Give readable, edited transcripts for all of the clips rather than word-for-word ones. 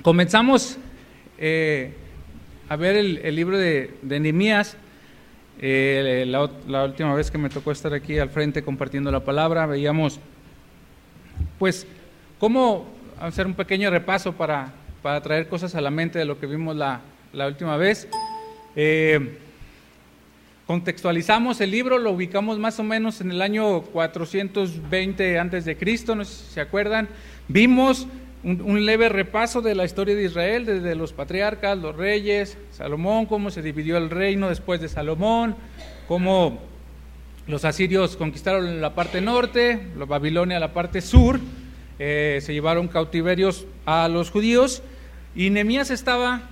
Comenzamos a ver el libro de Nehemías. La última vez que me tocó estar aquí al frente compartiendo la palabra, veíamos pues cómo hacer un pequeño repaso para traer cosas a la mente de lo que vimos la última vez. Contextualizamos el libro, lo ubicamos más o menos en el año 420 antes de Cristo, no sé si se acuerdan. Vimos un leve repaso de la historia de Israel, desde los patriarcas, los reyes, Salomón, cómo se dividió el reino después de Salomón, cómo los asirios conquistaron la parte norte, la Babilonia la parte sur, se llevaron cautiverios a los judíos, y Nehemías estaba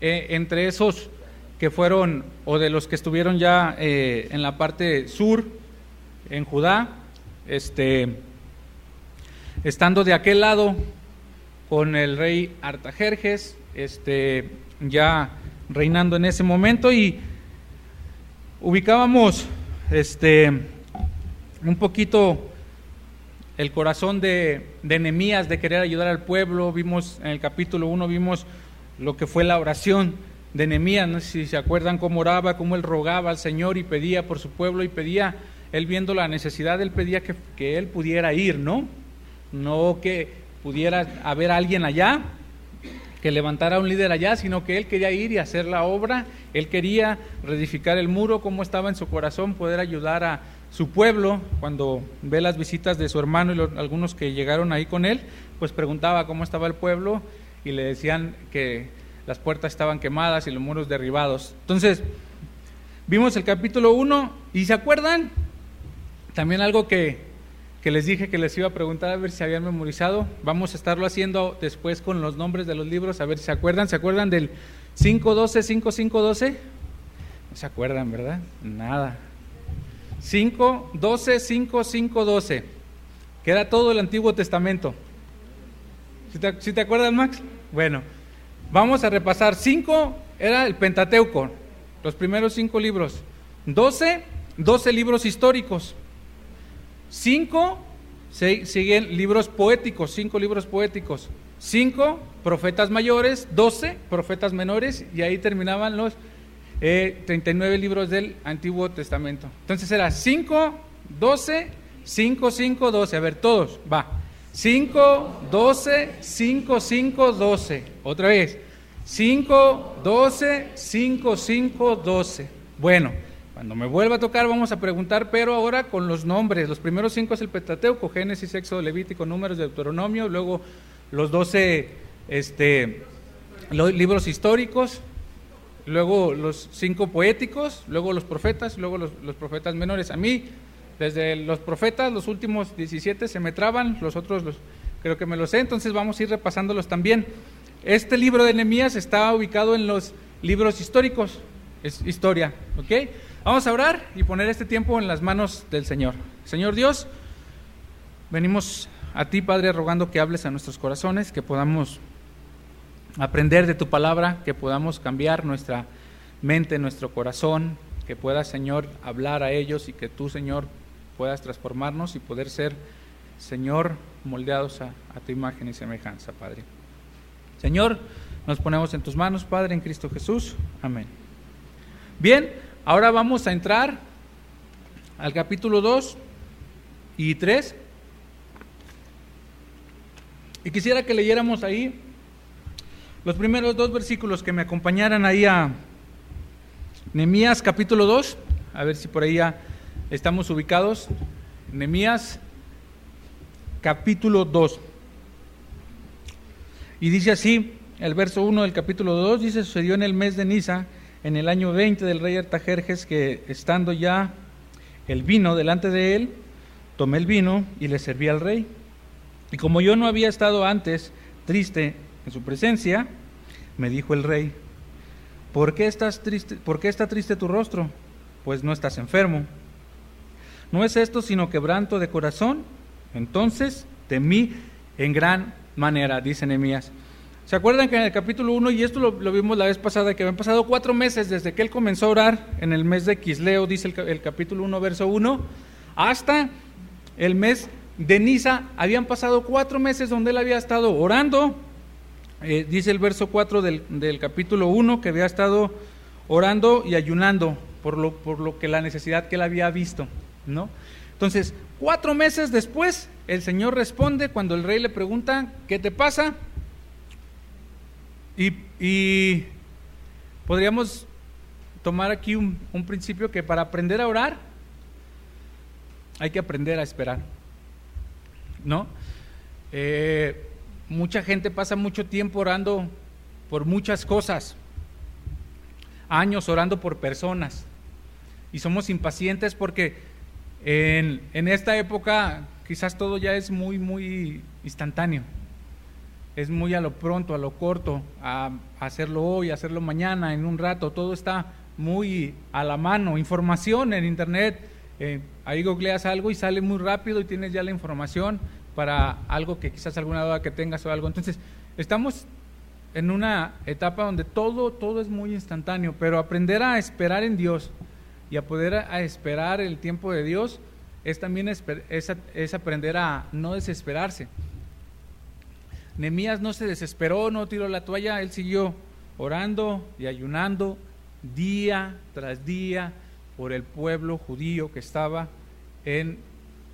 entre esos que fueron, o de los que estuvieron ya en la parte sur, en Judá, estando de aquel lado con el rey Artajerjes, ya reinando en ese momento, y ubicábamos un poquito el corazón de Nehemías, de querer ayudar al pueblo. Vimos en el capítulo 1, vimos lo que fue la oración de Nehemías, no sé si se acuerdan cómo oraba, cómo él rogaba al Señor y pedía por su pueblo, y pedía, él viendo la necesidad, él pedía que él pudiera ir, no que pudiera haber alguien allá, que levantara un líder allá, sino que él quería ir y hacer la obra. Él quería reedificar el muro, como estaba en su corazón poder ayudar a su pueblo. Cuando ve las visitas de su hermano y algunos que llegaron ahí con él, pues preguntaba cómo estaba el pueblo, y le decían que las puertas estaban quemadas y los muros derribados. Entonces, vimos el capítulo 1, y ¿se acuerdan? También algo que les dije que les iba a preguntar, a ver si habían memorizado. Vamos a estarlo haciendo después con los nombres de los libros, a ver si se acuerdan. ¿Se acuerdan del 5.12, 5.5.12? No se acuerdan, ¿verdad? Nada. 5.12, 5.5.12, que era todo el Antiguo Testamento. ¿Sí te acuerdas, Max? Bueno, vamos a repasar. 5 era el Pentateuco, los primeros 5 libros. 12 libros históricos. 5 siguen libros poéticos, 5 libros poéticos. 5 profetas mayores, 12 profetas menores, y ahí terminaban los 39 libros del Antiguo Testamento. Entonces era 5, 12, 5, 5, 12. A ver, todos, va. 5, 12, 5, 5, 12. Otra vez. 5, 12, 5, 5, 12. Bueno, cuando me vuelva a tocar vamos a preguntar, pero ahora con los nombres. Los primeros 5 es el Pentateuco: Génesis, Éxodo, Levítico, Números, Deuteronomio. Luego los 12 los libros históricos. Luego los 5 poéticos. Luego los profetas. Luego los profetas menores. A mí, desde los profetas, los últimos 17 se me traban. Los otros creo que me los sé. Entonces vamos a ir repasándolos también. Este libro de Nehemías está ubicado en los libros históricos. Es historia, ¿ok? Vamos a orar y poner este tiempo en las manos del Señor. Señor Dios, venimos a ti, Padre, rogando que hables a nuestros corazones, que podamos aprender de tu palabra, que podamos cambiar nuestra mente, nuestro corazón, que puedas, Señor, hablar a ellos, y que tú, Señor, puedas transformarnos y poder ser, Señor, moldeados a tu imagen y semejanza, Padre. Señor, nos ponemos en tus manos, Padre, en Cristo Jesús. Amén. Bien, ahora vamos a entrar al capítulo 2 y 3. Y quisiera que leyéramos ahí los primeros 2 versículos, que me acompañaran ahí a Nehemías capítulo 2. A ver si por ahí ya estamos ubicados. Nehemías capítulo 2. Y dice así, el verso 1 del capítulo 2, dice: sucedió en el mes de Nisa, en el año 20 del rey Artajerjes, que estando ya el vino delante de él, tomé el vino y le serví al rey. Y como yo no había estado antes triste en su presencia, me dijo el rey: ¿por qué estás triste? ¿Por qué está triste tu rostro? Pues no estás enfermo. ¿No es esto sino quebranto de corazón? Entonces temí en gran manera, dice Nehemías. ¿Se acuerdan que en el capítulo 1, y esto lo vimos la vez pasada, que habían pasado 4 meses desde que él comenzó a orar en el mes de Quisleo, dice el capítulo 1, verso 1, hasta el mes de Nisa? Habían pasado 4 meses donde él había estado orando, Dice el verso 4 del capítulo 1 que había estado orando y ayunando por lo que la necesidad que él había visto, ¿no? Entonces, 4 meses después, el Señor responde cuando el rey le pregunta, ¿qué te pasa? Y podríamos tomar aquí un principio que para aprender a orar hay que aprender a esperar, ¿no? Mucha gente pasa mucho tiempo orando por muchas cosas, años orando por personas, y somos impacientes porque en esta época quizás todo ya es muy instantáneo, es muy a lo pronto, a lo corto, a hacerlo hoy, a hacerlo mañana, en un rato, todo está muy a la mano, información en internet, ahí googleas algo y sale muy rápido y tienes ya la información para algo que quizás alguna duda que tengas o algo. Entonces estamos en una etapa donde todo es muy instantáneo, pero aprender a esperar en Dios y a poder a esperar el tiempo de Dios es también es aprender a no desesperarse. Nehemías no se desesperó, no tiró la toalla, él siguió orando y ayunando día tras día por el pueblo judío que estaba en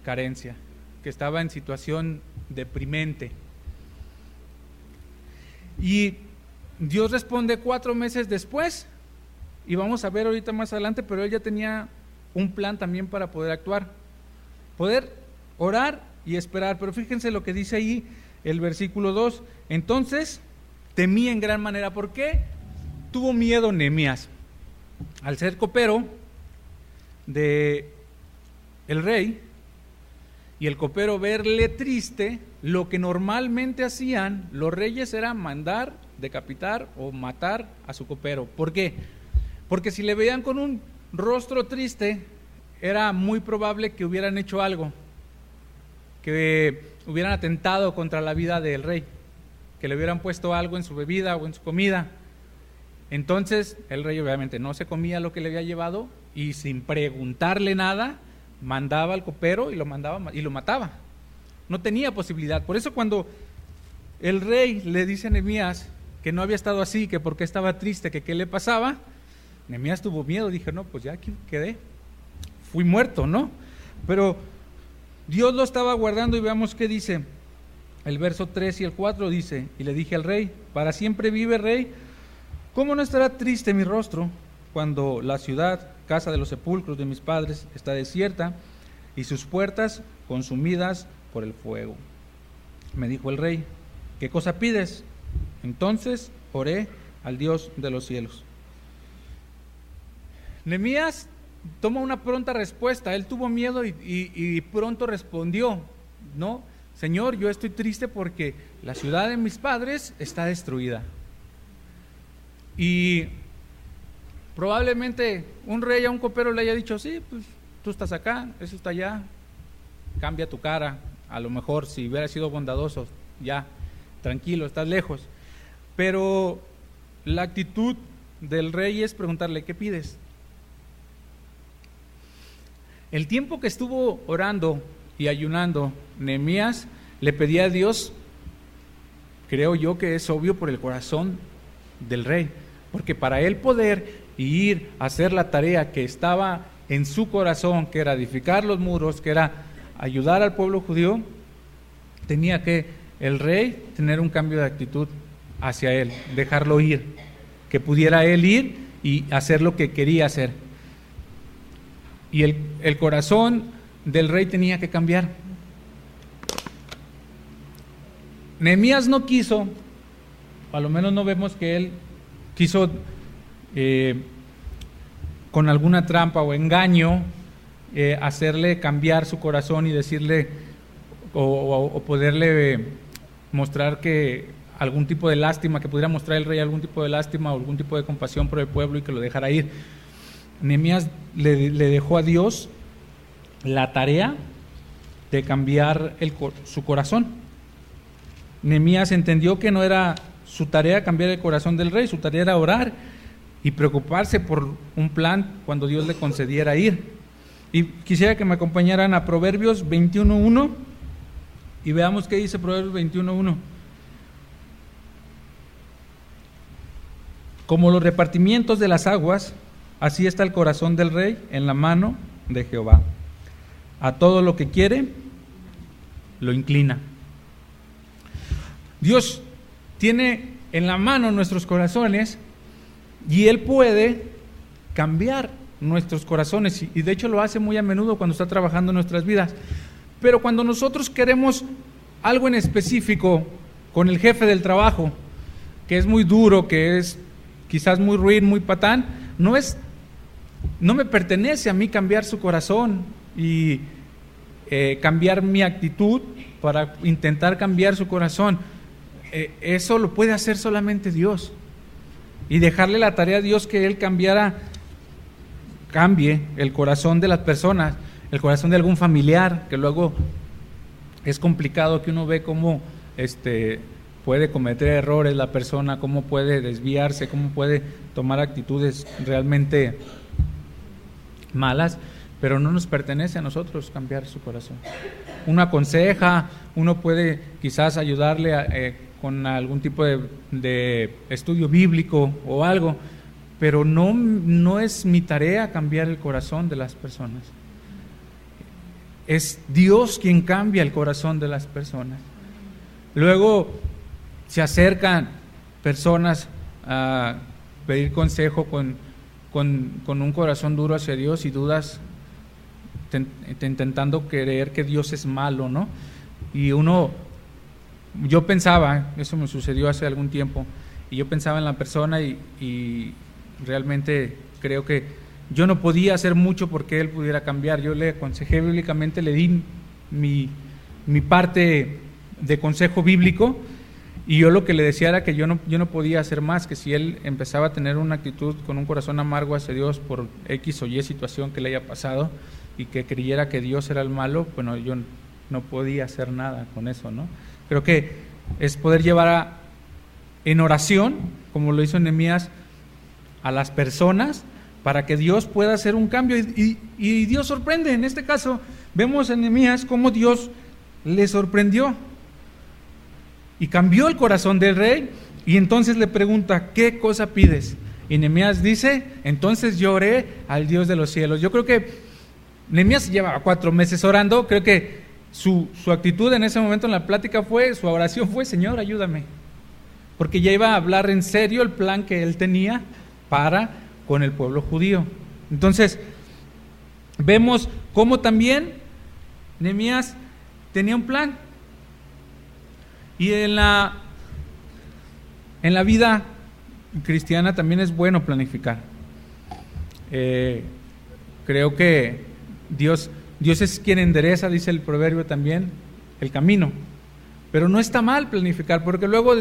carencia, que estaba en situación deprimente. Y Dios responde 4 meses después, y vamos a ver ahorita más adelante, pero él ya tenía un plan también para poder actuar, poder orar y esperar. Pero fíjense lo que dice ahí el versículo 2, entonces temí en gran manera. ¿Por qué tuvo miedo Nehemías? Al ser copero de el rey, y el copero verle triste, lo que normalmente hacían los reyes era mandar, decapitar o matar a su copero. ¿Por qué? Porque si le veían con un rostro triste, era muy probable que hubieran hecho algo, que hubieran atentado contra la vida del rey, que le hubieran puesto algo en su bebida o en su comida. Entonces el rey obviamente no se comía lo que le había llevado y sin preguntarle nada mandaba al copero y lo mataba. No tenía posibilidad. Por eso cuando el rey le dice a Nehemías que no había estado así, que porque estaba triste, que qué le pasaba, Nehemías tuvo miedo, dije, no, pues ya aquí quedé, fui muerto, ¿no? Pero Dios lo estaba guardando y veamos qué dice. El verso 3 y el 4 dice, y le dije al rey, para siempre vive rey, ¿cómo no estará triste mi rostro cuando la ciudad, casa de los sepulcros de mis padres, está desierta y sus puertas consumidas por el fuego? Me dijo el rey, ¿qué cosa pides? Entonces oré al Dios de los cielos. Nehemías toma una pronta respuesta, él tuvo miedo y pronto respondió, ¿no? Señor, yo estoy triste porque la ciudad de mis padres está destruida. Y probablemente un rey a un copero le haya dicho, sí, pues tú estás acá, eso está allá, cambia tu cara, a lo mejor si hubiera sido bondadoso, ya, tranquilo, estás lejos. Pero la actitud del rey es preguntarle, ¿qué pides? El tiempo que estuvo orando y ayunando, Nehemías le pedía a Dios, creo yo que es obvio por el corazón del rey, porque para él poder ir a hacer la tarea que estaba en su corazón, que era edificar los muros, que era ayudar al pueblo judío, tenía que el rey tener un cambio de actitud hacia él, dejarlo ir, que pudiera él ir y hacer lo que quería hacer. Y el corazón del rey tenía que cambiar. Nehemías no quiso, a lo menos no vemos que él quiso con alguna trampa o engaño hacerle cambiar su corazón y decirle o poderle mostrar que algún tipo de lástima, que pudiera mostrar el rey algún tipo de lástima o algún tipo de compasión por el pueblo y que lo dejara ir. Nehemías le dejó a Dios la tarea de cambiar su corazón. Nehemías entendió que no era su tarea cambiar el corazón del rey, su tarea era orar y preocuparse por un plan cuando Dios le concediera ir. Y quisiera que me acompañaran a Proverbios 21:1 y veamos qué dice Proverbios 21:1. Como los repartimientos de las aguas, así está el corazón del rey en la mano de Jehová. A todo lo que quiere, lo inclina. Dios tiene en la mano nuestros corazones y Él puede cambiar nuestros corazones, y de hecho lo hace muy a menudo cuando está trabajando en nuestras vidas. Pero cuando nosotros queremos algo en específico con el jefe del trabajo, que es muy duro, que es quizás muy ruin, muy patán, no me pertenece a mí cambiar su corazón y cambiar mi actitud para intentar cambiar su corazón. Eso lo puede hacer solamente Dios, y dejarle la tarea a Dios que Él cambie el corazón de las personas, el corazón de algún familiar, que luego es complicado, que uno ve cómo puede cometer errores la persona, cómo puede desviarse, cómo puede tomar actitudes realmente malas, pero no nos pertenece a nosotros cambiar su corazón. Uno aconseja, uno puede quizás ayudarle con algún tipo de estudio bíblico o algo, pero no es mi tarea cambiar el corazón de las personas. Es Dios quien cambia el corazón de las personas. Luego se acercan personas a pedir consejo con un corazón duro hacia Dios y dudas, intentando creer que Dios es malo, ¿no? Y yo pensaba, eso me sucedió hace algún tiempo, y yo pensaba en la persona y realmente creo que yo no podía hacer mucho porque él pudiera cambiar. Yo le aconsejé bíblicamente, le di mi parte de consejo bíblico, y yo lo que le decía era que yo no podía hacer más, que si él empezaba a tener una actitud con un corazón amargo hacia Dios por X o Y situación que le haya pasado y que creyera que Dios era el malo, bueno, yo no podía hacer nada con eso, ¿no? Creo que es poder llevar en oración, como lo hizo Nehemías, a las personas para que Dios pueda hacer un cambio, y Dios sorprende. En este caso vemos en Nehemías cómo Dios le sorprendió y cambió el corazón del rey, y entonces le pregunta: ¿qué cosa pides? Y Nehemías dice: entonces yo oré al Dios de los cielos. Yo creo que Nehemías llevaba 4 meses orando. Creo que su actitud en ese momento en la plática su oración fue: Señor, ayúdame, porque ya iba a hablar en serio el plan que él tenía para con el pueblo judío. Entonces vemos cómo también Nehemías tenía un plan, y en la vida cristiana también es bueno planificar. Creo que Dios es quien endereza, dice el proverbio también, el camino, pero no está mal planificar, porque luego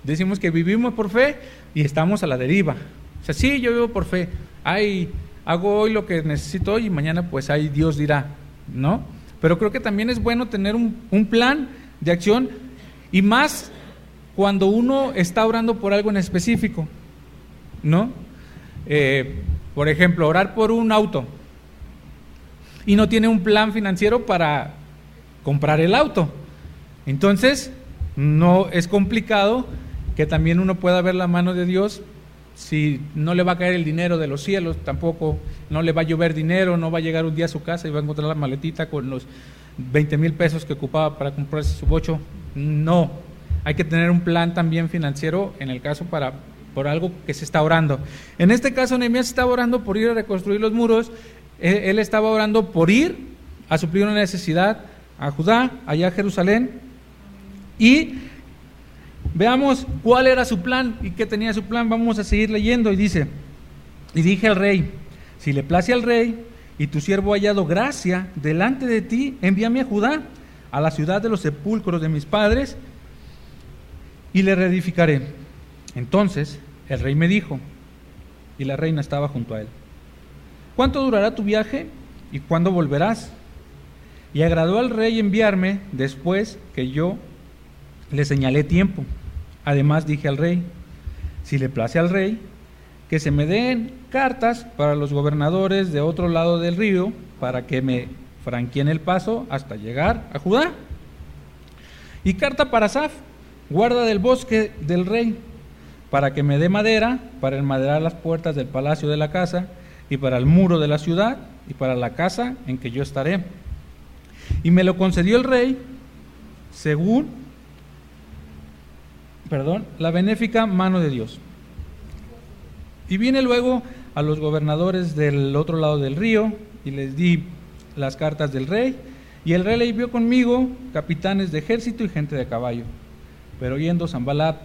decimos que vivimos por fe y estamos a la deriva. O sea, sí, yo vivo por fe, hago hoy lo que necesito hoy y mañana pues ahí Dios dirá, ¿no? Pero creo que también es bueno tener un plan de acción, y más cuando uno está orando por algo en específico, ¿no? Por ejemplo, orar por un auto y no tiene un plan financiero para comprar el auto. Entonces, no es complicado que también uno pueda ver la mano de Dios. Si no le va a caer el dinero de los cielos, tampoco no le va a llover dinero, no va a llegar un día a su casa y va a encontrar la maletita con los 20,000 pesos que ocupaba para comprarse su bocho. No, hay que tener un plan también financiero en el caso por algo que se está orando. En este caso Nehemías estaba orando por ir a reconstruir los muros. Él estaba orando por ir a suplir una necesidad a Judá, allá a Jerusalén, y veamos cuál era su plan y qué tenía su plan. Vamos a seguir leyendo, y dice: y dije al rey: si le place al rey y tu siervo ha hallado gracia delante de ti, envíame a Judá, a la ciudad de los sepulcros de mis padres, y le reedificaré. Entonces el rey me dijo, y la reina estaba junto a él: ¿cuánto durará tu viaje y cuándo volverás? Y agradó al rey enviarme después que yo le señalé tiempo. Además dije al rey: si le place al rey, que se me den cartas para los gobernadores de otro lado del río, para que me franqueen el paso hasta llegar a Judá. Y carta para Asaf, guarda del bosque del rey, para que me dé madera para enmaderar las puertas del palacio de la casa, y para el muro de la ciudad, y para la casa en que yo estaré. Y me lo concedió el rey según la benéfica mano de Dios. Y vine luego a los gobernadores del otro lado del río, y les di las cartas del rey, y el rey le envió conmigo capitanes de ejército y gente de caballo. Pero oyendo Sanballat,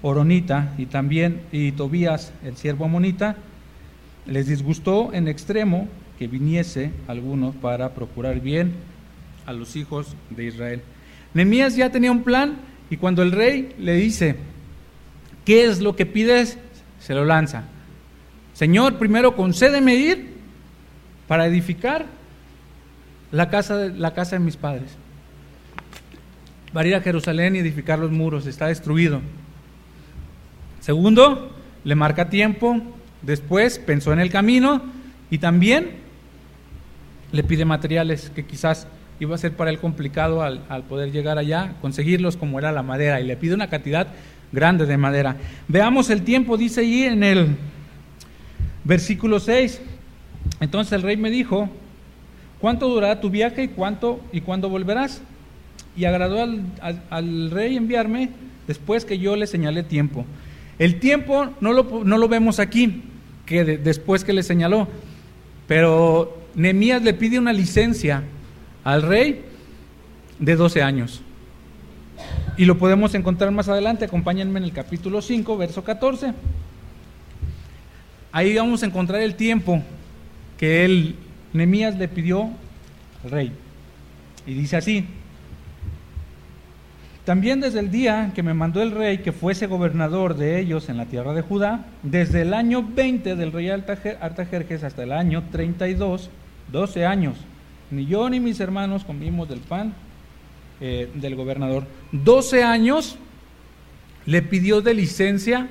Horonita, y Tobías, el siervo amonita, les disgustó en extremo que viniese alguno para procurar bien a los hijos de Israel. Nehemías ya tenía un plan, y cuando el rey le dice, ¿qué es lo que pides?, se lo lanza. Señor, primero concédeme ir para edificar la casa de mis padres, para ir a Jerusalén y edificar los muros, está destruido. Segundo, le marca tiempo. Después pensó en el camino, y también le pide materiales que quizás iba a ser para él complicado al poder llegar allá, conseguirlos, como era la madera, y le pide una cantidad grande de madera. Veamos el tiempo, dice ahí en el versículo 6. Entonces el rey me dijo, ¿cuánto durará tu viaje y cuándo volverás? Y agradó al rey enviarme después que yo le señalé tiempo. El tiempo no lo vemos aquí, que después que le señaló, pero Nehemías le pide una licencia al rey de 12 años. Y lo podemos encontrar más adelante. Acompáñenme en el capítulo 5, verso 14. Ahí vamos a encontrar el tiempo que Nehemías le pidió al rey. Y dice así: también desde el día que me mandó el rey que fuese gobernador de ellos en la tierra de Judá, desde el año 20 del rey Artajerjes hasta el año 32, 12 años, ni yo ni mis hermanos comimos del pan del gobernador. 12 años le pidió de licencia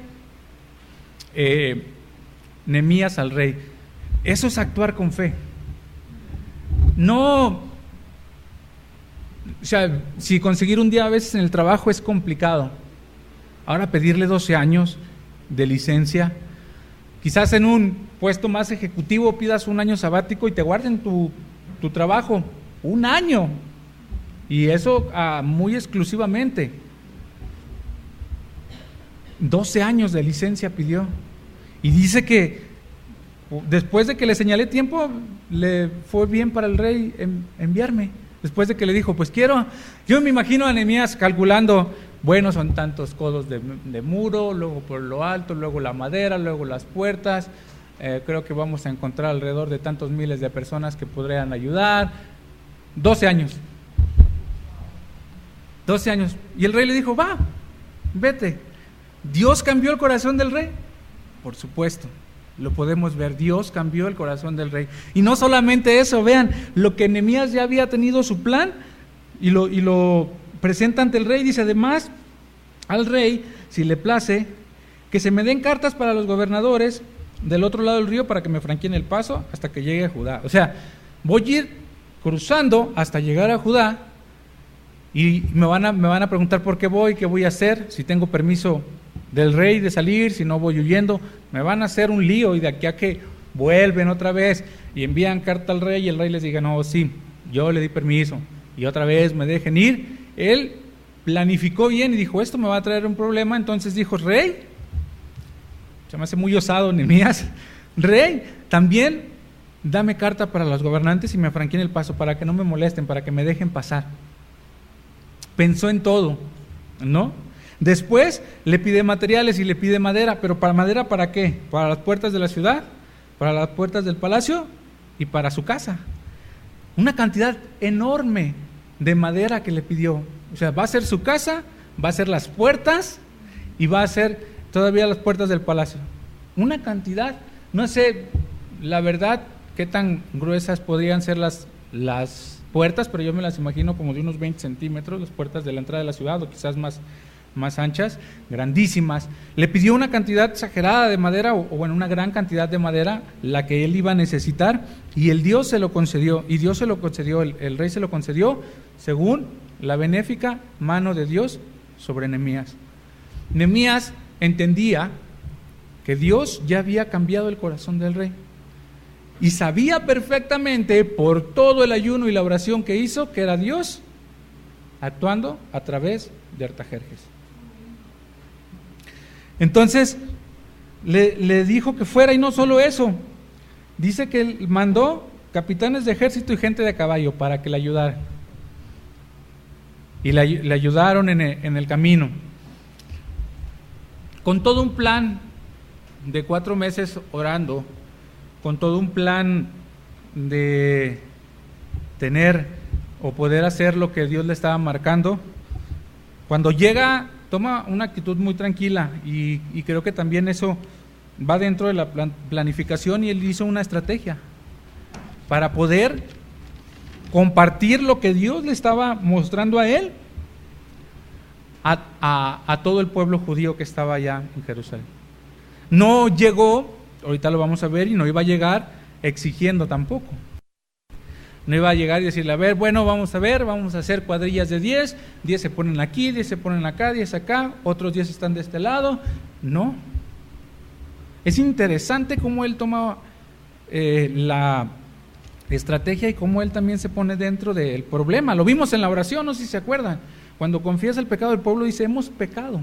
Nehemías al rey. Eso es actuar con fe. No, o sea, si conseguir un día a veces en el trabajo es complicado, ahora pedirle 12 años de licencia, quizás en un puesto más ejecutivo pidas un año sabático y te guarden tu trabajo, un año, y eso muy exclusivamente. 12 años de licencia pidió, y dice que después de que le señalé tiempo, le fue bien para el rey enviarme. Después de que le dijo, pues yo me imagino a Nehemías calculando, bueno, son tantos codos de muro, luego por lo alto, luego la madera, luego las puertas, creo que vamos a encontrar alrededor de tantos miles de personas que podrían ayudar. 12 años. 12 años. Y el rey le dijo, va, vete. ¿Dios cambió el corazón del rey? Por supuesto. Lo podemos ver, Dios cambió el corazón del rey. Y no solamente eso, vean, lo que Nehemías ya había tenido su plan y lo presenta ante el rey. Dice, además, al rey, si le place, que se me den cartas para los gobernadores del otro lado del río para que me franqueen el paso hasta que llegue a Judá. O sea, voy a ir cruzando hasta llegar a Judá, y me van a preguntar por qué voy, qué voy a hacer, si tengo permiso del rey de salir, si no voy huyendo. Me van a hacer un lío, y de aquí a que vuelven otra vez y envían carta al rey y el rey les diga, no, sí, yo le di permiso, y otra vez me dejen ir. Él planificó bien y dijo, esto me va a traer un problema. Entonces dijo, rey, se me hace muy osado Nehemías, rey, también dame carta para los gobernantes y me franqueen el paso, para que no me molesten, para que me dejen pasar. Pensó en todo, ¿no? Después le pide materiales y le pide madera, pero ¿madera para qué? Para las puertas de la ciudad, para las puertas del palacio y para su casa. Una cantidad enorme de madera que le pidió. O sea, va a ser su casa, va a ser las puertas y va a ser todavía las puertas del palacio. Una cantidad, no sé, la verdad, qué tan gruesas podrían ser las puertas, pero yo me las imagino como de unos 20 centímetros, las puertas de la entrada de la ciudad, o quizás más anchas, grandísimas. Le pidió una cantidad exagerada de madera, o bueno, una gran cantidad de madera, la que él iba a necesitar, y el Dios se lo concedió, el rey se lo concedió, según la benéfica mano de Dios sobre Nehemías. Nehemías entendía que Dios ya había cambiado el corazón del rey y sabía perfectamente por todo el ayuno y la oración que hizo que era Dios actuando a través de Artajerjes. Entonces le dijo que fuera, y no solo eso, dice que él mandó capitanes de ejército y gente de caballo para que le ayudaran, y le ayudaron en el camino, con todo un plan de 4 meses orando, con todo un plan de tener o poder hacer lo que Dios le estaba marcando. Cuando llega, toma una actitud muy tranquila, y creo que también eso va dentro de la planificación, y él hizo una estrategia para poder compartir lo que Dios le estaba mostrando a él a todo el pueblo judío que estaba allá en Jerusalén. No llegó, ahorita lo vamos a ver, y no iba a llegar exigiendo tampoco. No iba a llegar y decirle, a ver, bueno, vamos a hacer cuadrillas de 10 se ponen aquí, 10 se ponen acá, 10 acá, otros 10 están de este lado. No. Es interesante cómo él toma la estrategia y cómo él también se pone dentro del problema. Lo vimos en la oración, no sé si se acuerdan. Cuando confiesa el pecado del pueblo, dice, hemos pecado.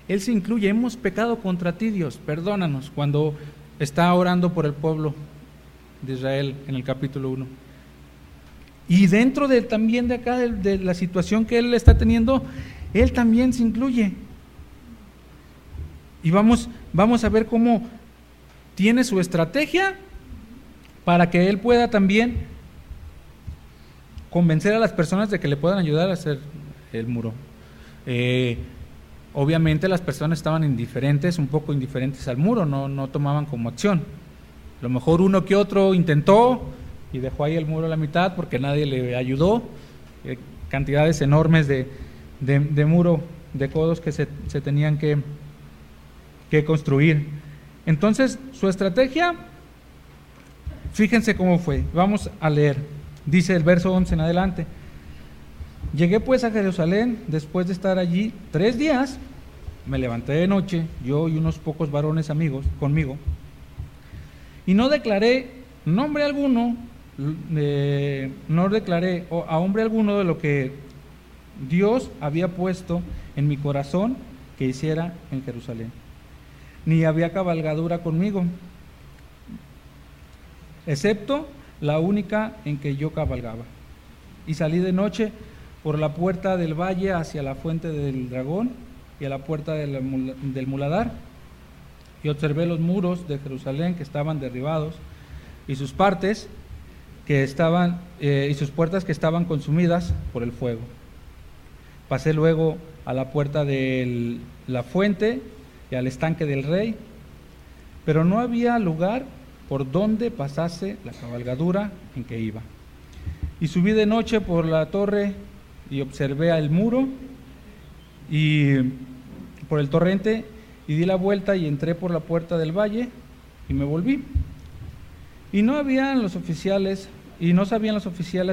Él se incluye, hemos pecado contra ti, Dios, perdónanos, cuando está orando por el pueblo de Israel en el capítulo 1. Y dentro también de acá, de la situación que él está teniendo, él también se incluye. Y vamos a ver cómo tiene su estrategia para que él pueda también convencer a las personas de que le puedan ayudar a hacer el muro. Obviamente las personas estaban indiferentes, un poco indiferentes al muro, no tomaban como acción. A lo mejor uno que otro intentó y dejó ahí el muro a la mitad porque nadie le ayudó. Cantidades enormes de muro, de codos que se tenían que construir. Entonces, su estrategia, fíjense cómo fue. Vamos a leer. Dice el verso 11 en adelante. Llegué pues a Jerusalén después de estar allí 3 días. Me levanté de noche, yo y unos pocos varones amigos conmigo, y no declaré nombre alguno, no declaré a hombre alguno de lo que Dios había puesto en mi corazón que hiciera en Jerusalén. Ni había cabalgadura conmigo, excepto la única en que yo cabalgaba. Y salí de noche por la puerta del valle hacia la fuente del dragón y a la puerta del muladar, y observé los muros de Jerusalén que estaban derribados, y sus partes que estaban y sus puertas que estaban consumidas por el fuego. Pasé luego a la puerta de la fuente y al estanque del rey, pero no había lugar por donde pasase la cabalgadura en que iba. Y subí de noche por la torre y observé el muro y por el torrente, y di la vuelta y entré por la puerta del valle y me volví. Y no sabían los oficiales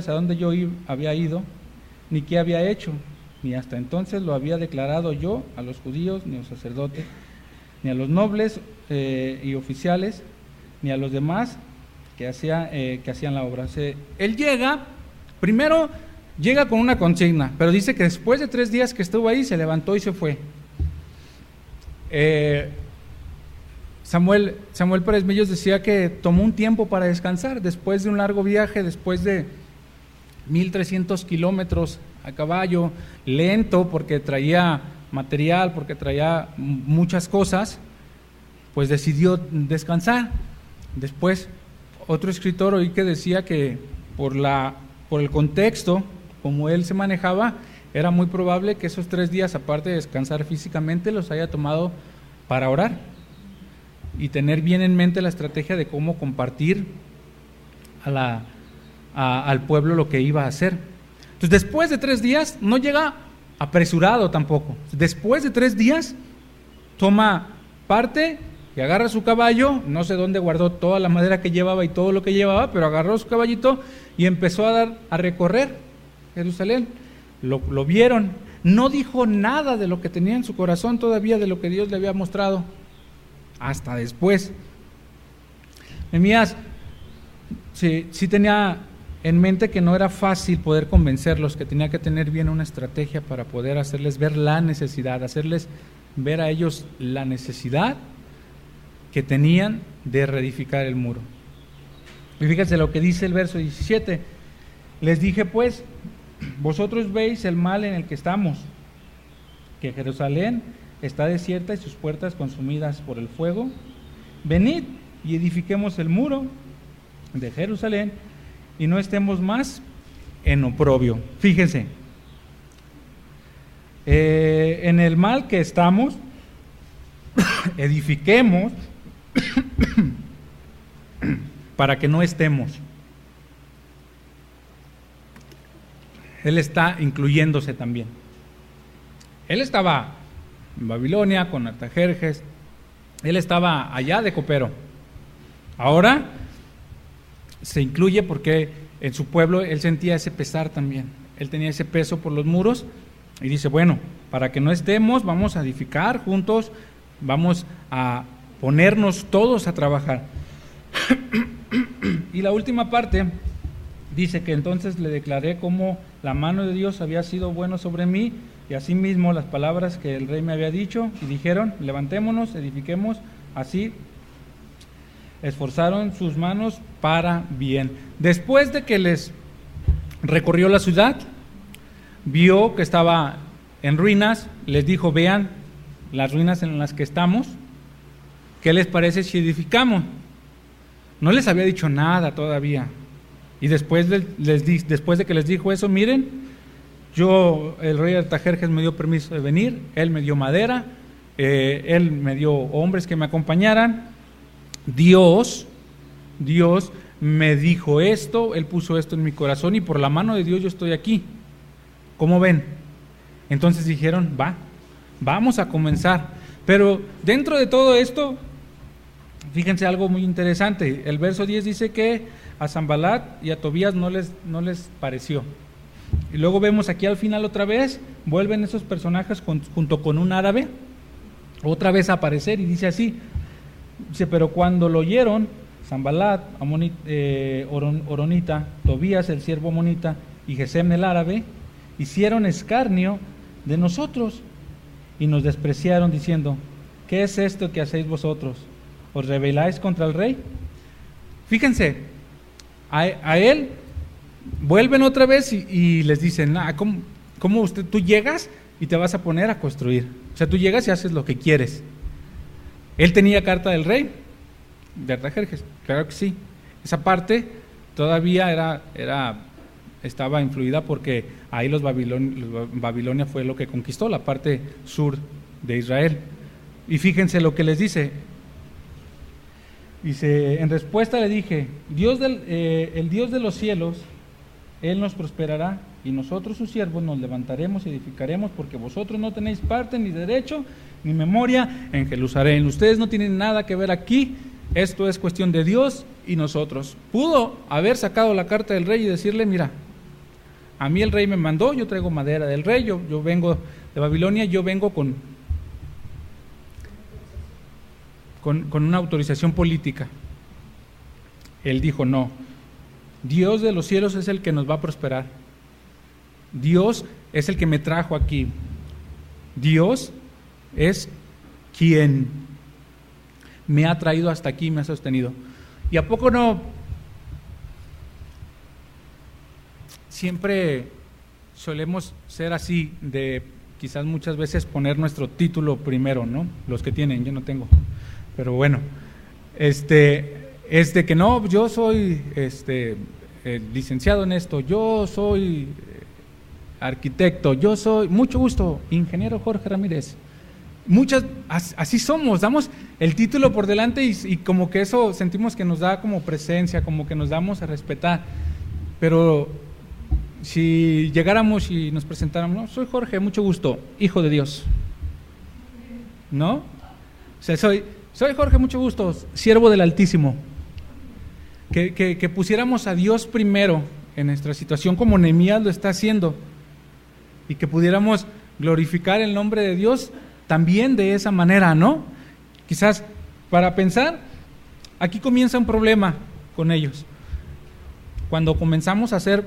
a dónde yo había ido, ni qué había hecho, ni hasta entonces lo había declarado yo a los judíos, ni a los sacerdotes, ni a los nobles y oficiales, ni a los demás que hacían la obra. Él primero llega con una consigna, pero dice que después de 3 días que estuvo ahí, se levantó y se fue. Samuel Pérez Millos decía que tomó un tiempo para descansar después de un largo viaje, después de 1,300 kilómetros a caballo, lento porque traía material, porque traía muchas cosas, pues decidió descansar. Después, otro escritor oí que decía que por el contexto, como él se manejaba, era muy probable que esos 3 días, aparte de descansar físicamente, los haya tomado para orar y tener bien en mente la estrategia de cómo compartir al pueblo lo que iba a hacer. Entonces, después de 3 días, no llega apresurado tampoco. Después de 3 días, toma parte y agarra su caballo, no sé dónde guardó toda la madera que llevaba y todo lo que llevaba, pero agarró su caballito y empezó a recorrer Jerusalén. Lo vieron, no dijo nada de lo que tenía en su corazón todavía, de lo que Dios le había mostrado, hasta después. Nehemías sí tenía en mente que no era fácil poder convencerlos, que tenía que tener bien una estrategia para poder hacerles ver la necesidad, hacerles ver a ellos la necesidad que tenían de reedificar el muro. Y fíjense lo que dice el verso 17: les dije pues, vosotros veis el mal en el que estamos, que Jerusalén está desierta y sus puertas consumidas por el fuego. Venid y edifiquemos el muro de Jerusalén y no estemos más en oprobio. Fíjense, en el mal que estamos, edifiquemos para que no estemos. Él está incluyéndose también. Él estaba en Babilonia con Artajerjes, él estaba allá de copero. Ahora se incluye porque en su pueblo él sentía ese pesar también. Él tenía ese peso por los muros y dice, bueno, para que no estemos, vamos a edificar juntos, vamos a ponernos todos a trabajar. Y la última parte dice que entonces le declaré cómo la mano de Dios había sido bueno sobre mí, y asimismo las palabras que el rey me había dicho, y dijeron, levantémonos, edifiquemos, así esforzaron sus manos para bien. Después de que les recorrió la ciudad, vio que estaba en ruinas, les dijo, vean las ruinas en las que estamos, ¿qué les parece si edificamos? No les había dicho nada todavía. Y después después de que les dijo eso, miren, el rey Artajerjes me dio permiso de venir, él me dio madera, él me dio hombres que me acompañaran, Dios me dijo esto, él puso esto en mi corazón y por la mano de Dios yo estoy aquí. ¿Cómo ven? Entonces dijeron, vamos a comenzar. Pero dentro de todo esto, fíjense algo muy interesante. El verso 10 dice que a Sanbalat y a Tobías no les pareció. Y luego vemos aquí al final otra vez, vuelven esos personajes junto con un árabe, otra vez a aparecer y dice así, dice, pero cuando lo oyeron, Sanbalat, Horonita, Tobías el siervo amonita y Gesem el árabe, hicieron escarnio de nosotros y nos despreciaron diciendo, ¿qué es esto que hacéis vosotros? ¿Os rebeláis contra el rey? Fíjense, a él vuelven otra vez y les dicen, ¿cómo tú llegas y te vas a poner a construir? O sea, tú llegas y haces lo que quieres. Él tenía carta del rey, de Artajerjes, claro que sí. Esa parte todavía estaba influida porque ahí Babilonia fue lo que conquistó la parte sur de Israel. Y fíjense lo que les dice. Dice, en respuesta le dije, el Dios de los cielos, Él nos prosperará y nosotros sus siervos nos levantaremos y edificaremos porque vosotros no tenéis parte ni derecho ni memoria en Jerusalén. Ustedes no tienen nada que ver aquí, esto es cuestión de Dios y nosotros. Pudo haber sacado la carta del rey y decirle, mira, a mí el rey me mandó, yo traigo madera del rey, yo vengo de Babilonia, yo vengo con una autorización política. Él dijo, no, Dios de los cielos es el que nos va a prosperar. Dios es el que me trajo aquí. Dios es quien me ha traído hasta aquí, me ha sostenido. ¿Y a poco no? Siempre solemos ser así, de quizás muchas veces poner nuestro título primero, ¿no? Los que tienen, yo no tengo. Pero bueno, es de que no, yo soy licenciado en esto, yo soy arquitecto, yo soy, mucho gusto, ingeniero Jorge Ramírez. Así somos, damos el título por delante y como que eso sentimos que nos da como presencia, como que nos damos a respetar. Pero si llegáramos y nos presentáramos, no, soy Jorge, mucho gusto, hijo de Dios, ¿no? O sea, soy Jorge, mucho gusto, siervo del Altísimo. Que pusiéramos a Dios primero en nuestra situación como Nehemías lo está haciendo y que pudiéramos glorificar el nombre de Dios también de esa manera, ¿no? Quizás para pensar, aquí comienza un problema con ellos. Cuando comenzamos a hacer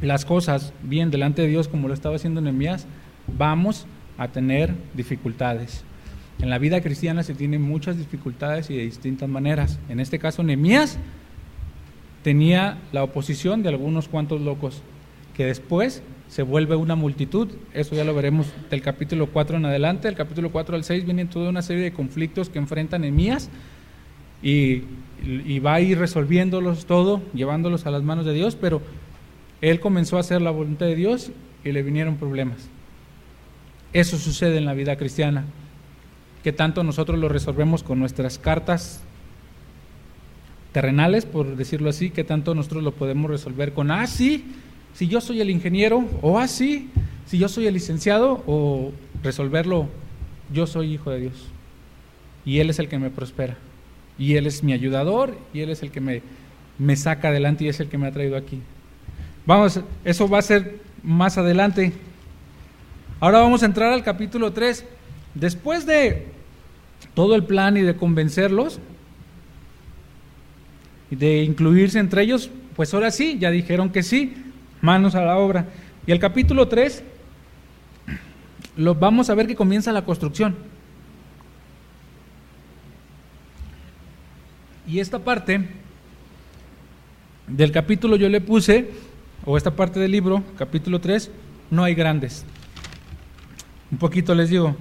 las cosas bien delante de Dios, como lo estaba haciendo Nehemías, vamos a tener dificultades. En la vida cristiana se tienen muchas dificultades y de distintas maneras. En este caso, Nehemías tenía la oposición de algunos cuantos locos, que después se vuelve una multitud. Eso ya lo veremos del capítulo 4 en adelante. Del capítulo 4 al 6 vienen toda una serie de conflictos que enfrenta Nehemías y va a ir resolviéndolos todo, llevándolos a las manos de Dios, pero él comenzó a hacer la voluntad de Dios y le vinieron problemas. Eso sucede en la vida cristiana, que tanto nosotros lo resolvemos con nuestras cartas terrenales, por decirlo así, que tanto nosotros lo podemos resolver con, sí, si yo soy el ingeniero, o sí, si yo soy el licenciado, o resolverlo, yo soy hijo de Dios, y Él es el que me prospera, y Él es mi ayudador, y Él es el que me saca adelante, y es el que me ha traído aquí. Vamos, eso va a ser más adelante. Ahora vamos a entrar al capítulo 3. Después de todo el plan y de convencerlos y de incluirse entre ellos, pues ahora sí, ya dijeron que sí, manos a la obra. Y el capítulo 3, vamos a ver que comienza la construcción. Y esta parte del capítulo yo le puse, o esta parte del libro, capítulo 3, no hay grandes. Un poquito les digo.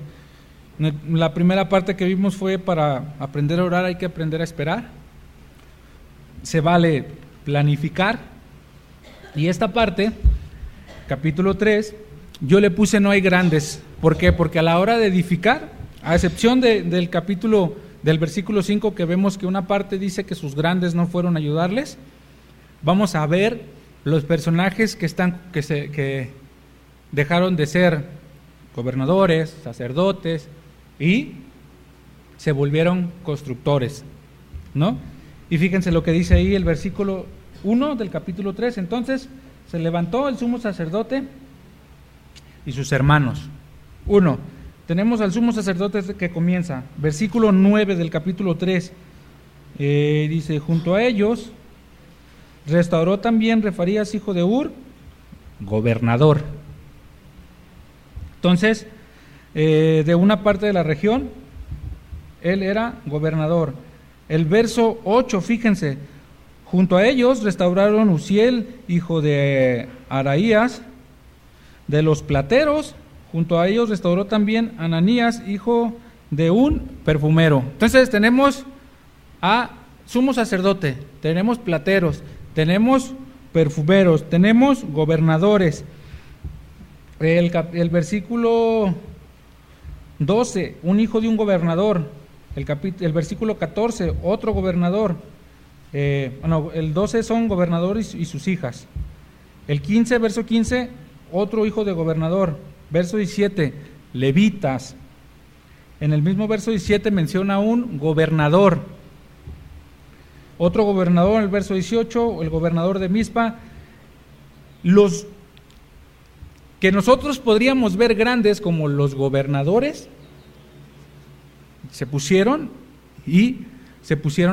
La primera parte que vimos fue para aprender a orar hay que aprender a esperar. Se vale planificar. Y esta parte, capítulo 3, yo le puse no hay grandes. ¿Por qué? Porque a la hora de edificar, a excepción del capítulo, del versículo 5, que vemos que una parte dice que sus grandes no fueron a ayudarles, vamos a ver los personajes que dejaron de ser gobernadores, sacerdotes, y se volvieron constructores, ¿no? Y fíjense lo que dice ahí el versículo 1 del capítulo 3. Entonces se levantó el sumo sacerdote y sus hermanos. Tenemos al sumo sacerdote que comienza, versículo 9 del capítulo 3, dice, junto a ellos restauró también Refaías, hijo de Ur, gobernador. Entonces, de una parte de la región, él era gobernador. El verso 8, fíjense, junto a ellos restauraron Uziel, hijo de Araías, de los plateros. Junto a ellos restauró también Ananías, hijo de un perfumero. Entonces tenemos a sumo sacerdote, tenemos plateros, tenemos perfumeros, tenemos gobernadores. El versículo 12, un hijo de un gobernador. El versículo 14, otro gobernador. El 12 son gobernadores y sus hijas. El 15, verso 15, otro hijo de gobernador. Verso 17, levitas. En el mismo verso 17 menciona un gobernador. Otro gobernador en el verso 18, el gobernador de Mizpa. Los que nosotros podríamos ver grandes como los gobernadores, se pusieron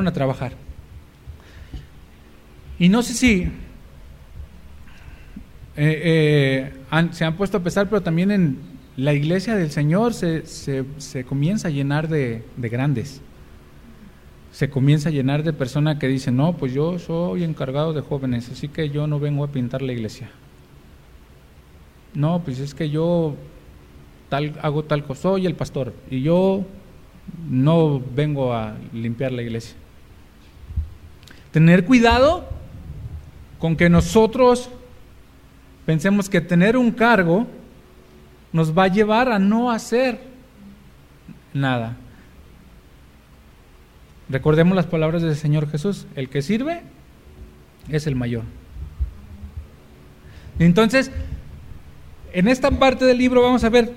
a trabajar. Y no sé si se han puesto a pensar, pero también en la iglesia del Señor se comienza a llenar de grandes. Se comienza a llenar de personas que dicen, no, pues yo soy encargado de jóvenes, así que yo no vengo a pintar la iglesia. No, pues es que yo hago tal cosa, soy el pastor, y yo no vengo a limpiar la iglesia. Tener cuidado con que nosotros pensemos que tener un cargo nos va a llevar a no hacer nada. Recordemos las palabras del Señor Jesús, el que sirve es el mayor. Entonces, en esta parte del libro vamos a ver,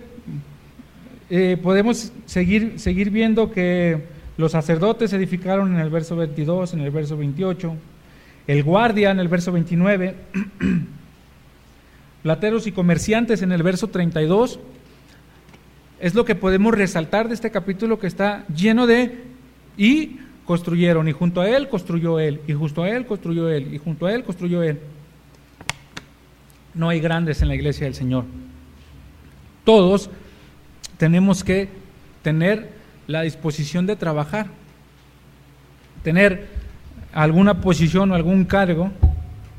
podemos seguir viendo que los sacerdotes edificaron en el verso 22, en el verso 28, el guardia en el verso 29, plateros y comerciantes en el verso 32, es lo que podemos resaltar de este capítulo, que está lleno de y construyeron, y junto a él construyó él, y junto a él construyó él, y junto a él construyó él. No hay grandes en la iglesia del Señor. Todos tenemos que tener la disposición de trabajar, tener alguna posición o algún cargo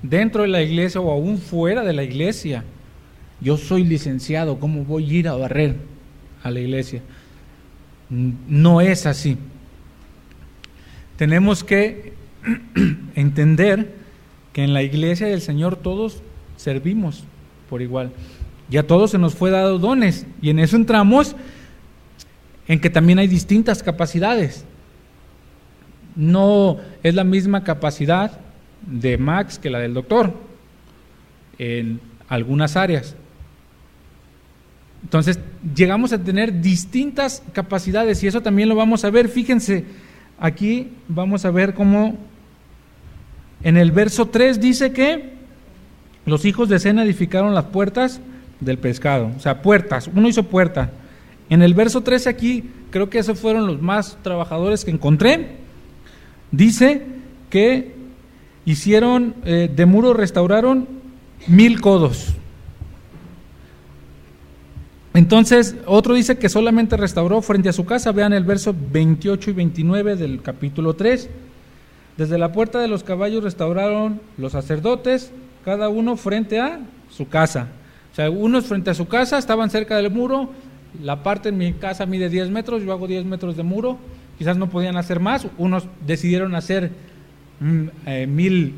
dentro de la iglesia o aún fuera de la iglesia. Yo soy licenciado, ¿cómo voy a ir a barrer a la iglesia? No es así. Tenemos que entender que en la iglesia del Señor todos servimos por igual. Y a todos se nos fue dado dones, y en eso entramos en que también hay distintas capacidades. No es la misma capacidad de Max que la del doctor en algunas áreas. Entonces llegamos a tener distintas capacidades, y eso también lo vamos a ver. Fíjense, aquí vamos a ver cómo en el verso 3 dice que los hijos de Sena edificaron las puertas del pescado, o sea, puertas, uno hizo puerta. En el verso 13 aquí, creo que esos fueron los más trabajadores que encontré. Dice que hicieron, de muro restauraron 1000 codos. Entonces, otro dice que solamente restauró frente a su casa. Vean el verso 28 y 29 del capítulo 3. Desde la puerta de los caballos restauraron los sacerdotes, cada uno frente a su casa. O sea, unos frente a su casa estaban cerca del muro. La parte en mi casa mide 10 metros, yo hago 10 metros de muro. Quizás no podían hacer más. Unos decidieron hacer 1000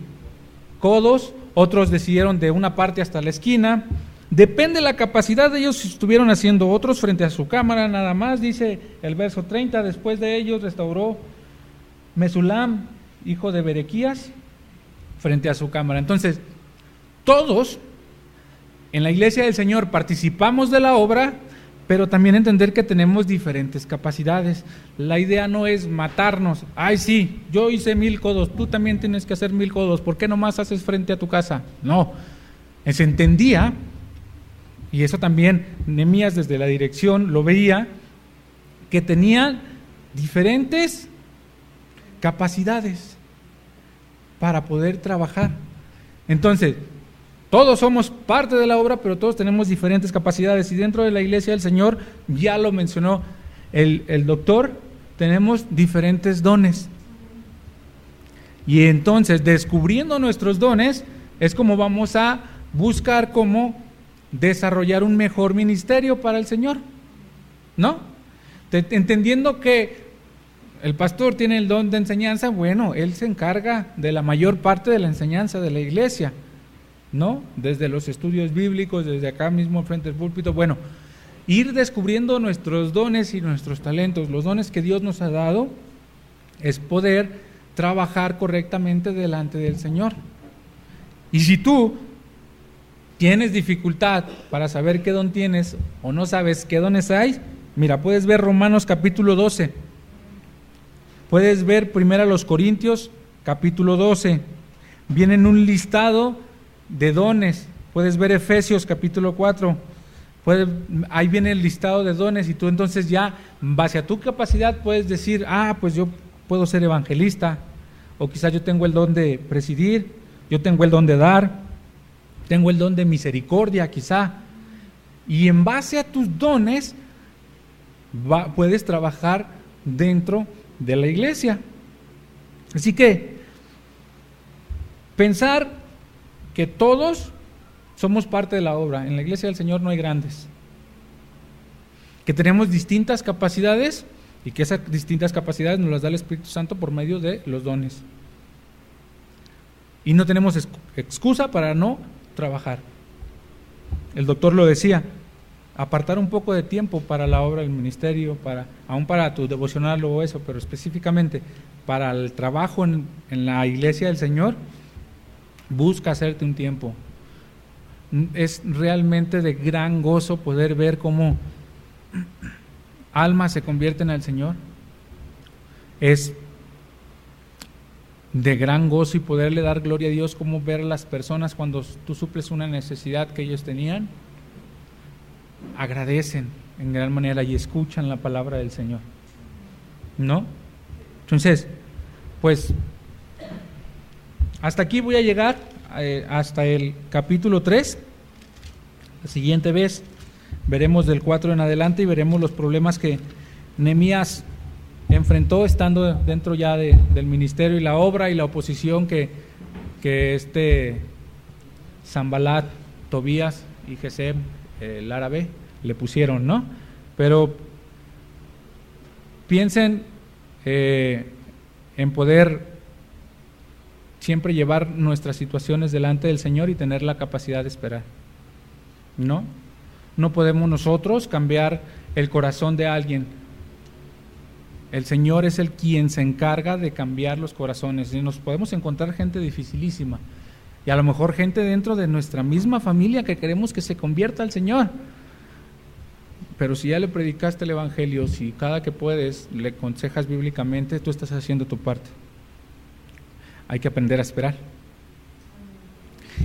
codos, otros decidieron de una parte hasta la esquina. Depende de la capacidad de ellos si estuvieron haciendo. Otros frente a su cámara nada más, dice el verso 30, después de ellos restauró Mesulam, hijo de Berequías, frente a su cámara. Entonces, todos en la iglesia del Señor participamos de la obra, pero también entender que tenemos diferentes capacidades. La idea no es matarnos. Ay, sí, yo hice 1000 codos, tú también tienes que hacer 1000 codos, ¿por qué nomás haces frente a tu casa? No, se entendía, y eso también Nehemías desde la dirección lo veía, que tenían diferentes capacidades para poder trabajar. Entonces, todos somos parte de la obra, pero todos tenemos diferentes capacidades, y dentro de la iglesia del Señor, ya lo mencionó el doctor, tenemos diferentes dones. Y entonces, descubriendo nuestros dones, es como vamos a buscar cómo desarrollar un mejor ministerio para el Señor, ¿no? Entendiendo que el pastor tiene el don de enseñanza, bueno, él se encarga de la mayor parte de la enseñanza de la iglesia, ¿no? Desde los estudios bíblicos, desde acá mismo frente al púlpito. Bueno, ir descubriendo nuestros dones y nuestros talentos. Los dones que Dios nos ha dado es poder trabajar correctamente delante del Señor. Y si tú tienes dificultad para saber qué don tienes o no sabes qué dones hay, mira, puedes ver Romanos capítulo 12, puedes ver 1 Corintios capítulo 12, vienen un listado de dones. Puedes ver Efesios capítulo 4, ahí viene el listado de dones, y tú entonces ya, base a tu capacidad, puedes decir, pues yo puedo ser evangelista, o quizás yo tengo el don de presidir, yo tengo el don de dar, tengo el don de misericordia quizá, y en base a tus dones puedes trabajar dentro de la iglesia. Así que pensar que todos somos parte de la obra. En la iglesia del Señor no hay grandes, que tenemos distintas capacidades, y que esas distintas capacidades nos las da el Espíritu Santo por medio de los dones, y no tenemos excusa para no trabajar. El doctor lo decía, apartar un poco de tiempo para la obra del ministerio, aún para tu devocional o eso, pero específicamente para el trabajo en la iglesia del Señor, busca hacerte un tiempo. Es realmente de gran gozo poder ver cómo almas se convierten al Señor. Es de gran gozo y poderle dar gloria a Dios, como ver a las personas cuando tú suples una necesidad que ellos tenían, agradecen en gran manera y escuchan la palabra del Señor, ¿no? Entonces, pues, hasta aquí voy a llegar, hasta el capítulo 3. La siguiente vez veremos del 4 en adelante y veremos los problemas que Nehemías enfrentó estando dentro ya del ministerio y la obra y la oposición que Sanbalat, Tobías y Gesem, el árabe, le pusieron, ¿no? Pero piensen en poder siempre llevar nuestras situaciones delante del Señor y tener la capacidad de esperar, ¿no? No podemos nosotros cambiar el corazón de alguien. El Señor es el quien se encarga de cambiar los corazones, y nos podemos encontrar gente dificilísima, y a lo mejor gente dentro de nuestra misma familia que queremos que se convierta al Señor. Pero si ya le predicaste el Evangelio, si cada que puedes le aconsejas bíblicamente, tú estás haciendo tu parte. Hay que aprender a esperar.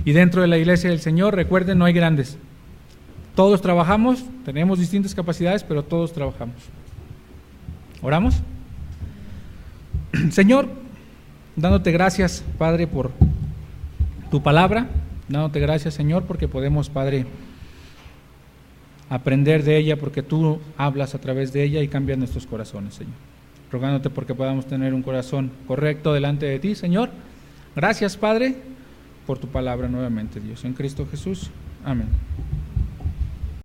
Y dentro de la iglesia del Señor, recuerden, no hay grandes. Todos trabajamos, tenemos distintas capacidades, pero todos trabajamos. ¿Oramos? Señor, dándote gracias, Padre, por tu palabra, dándote gracias, Señor, porque podemos, Padre, aprender de ella, porque tú hablas a través de ella y cambias nuestros corazones, Señor. Rogándote porque podamos tener un corazón correcto delante de ti, Señor. Gracias, Padre, por tu palabra nuevamente, Dios. En Cristo Jesús. Amén.